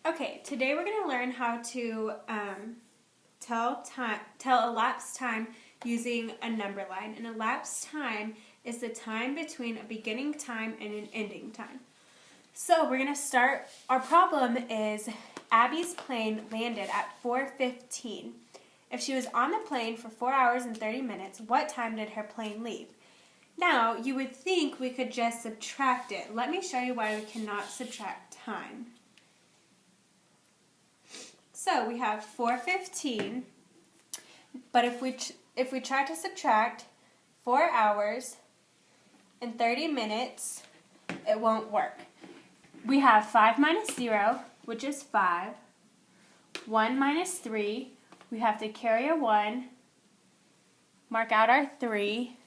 Okay, today we're going to learn how to tell elapsed time using a number line. An elapsed time is the time between a beginning time and an ending time. So we're going to start. Our problem is Abby's plane landed at 4:15. If she was on the plane for 4 hours and 30 minutes, what time did her plane leave? Now, you would think we could just subtract it. Let me show you why we cannot subtract time. So we have 4:15, but if we try to subtract 4 hours and 30 minutes, it won't work. We have 5 minus 0, which is 5. 1 minus 3, we have to carry a 1, mark out our 3.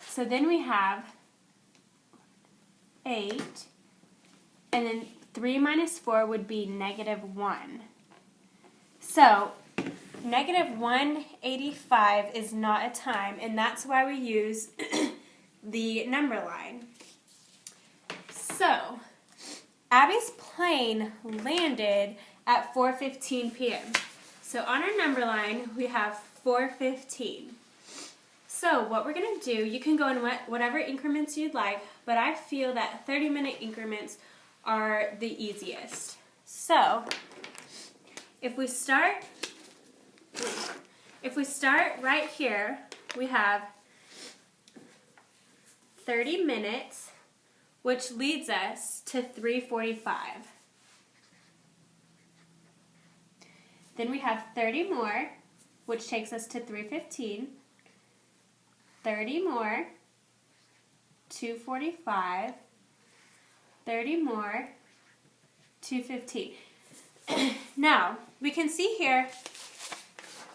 So then we have 8, and then 3 minus 4 would be -1. So, -185 is not a time, and that's why we use the number line. So, Abby's plane landed at 4:15 p.m. So on our number line, we have 4:15. So what we're going to do, you can go in whatever increments you'd like, but I feel that 30-minute increments are the easiest. So, if we start right here, we have 30 minutes, which leads us to 3:45. Then we have 30 more, which takes us to 3:15. 30 more, 2:45. 30 more, 2:15. Now, we can see here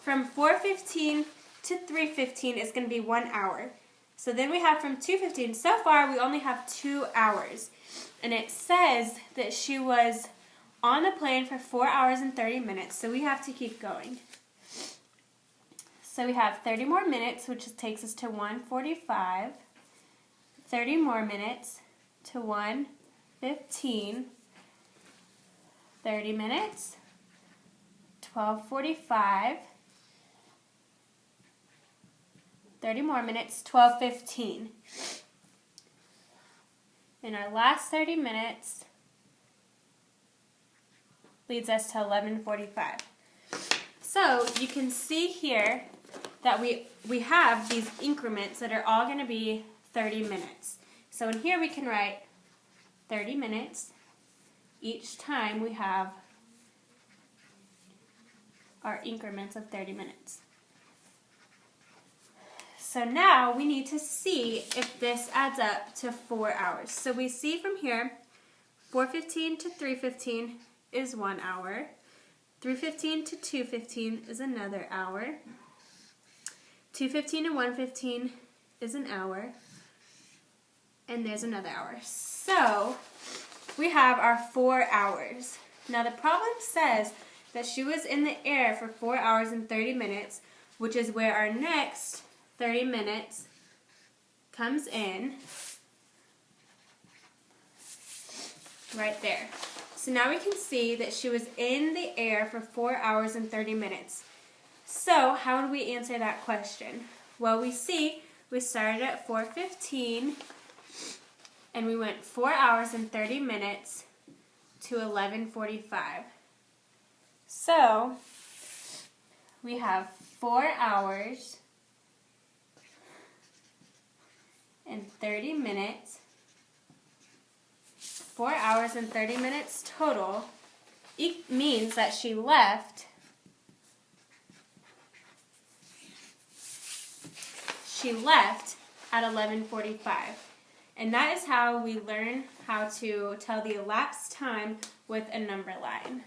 from 4:15 to 3:15 is going to be 1 hour. So then we have from 2:15. So far, we only have 2 hours. And it says that she was on the plane for 4 hours and 30 minutes. So we have to keep going. So we have 30 more minutes, which takes us to 1:45. 30 more minutes to 1:15. 30 minutes, 12:45, 30 more minutes, 12:15. And our last 30 minutes leads us to 11:45. So you can see here that we have these increments that are all going to be 30 minutes. So in here we can write 30 minutes. Each time we have our increments of 30 minutes. So now we need to see if this adds up to 4 hours. So we see from here, 4:15 to 3:15 is 1 hour. 3:15 to 2:15 is another hour. 2:15 to 1:15 is an hour. And there's another hour. So we have our 4 hours. Now the problem says that she was in the air for 4 hours and 30 minutes, which is where our next 30 minutes comes in. Right there. So now we can see that she was in the air for 4 hours and 30 minutes. So how do we answer that question? Well, we see we started at 4:15 and we went 4 hours and 30 minutes to 11:45. So we have 4 hours and 30 minutes. 4 hours and 30 minutes total means that she left at 11:45. And that is how we learn how to tell the elapsed time with a number line.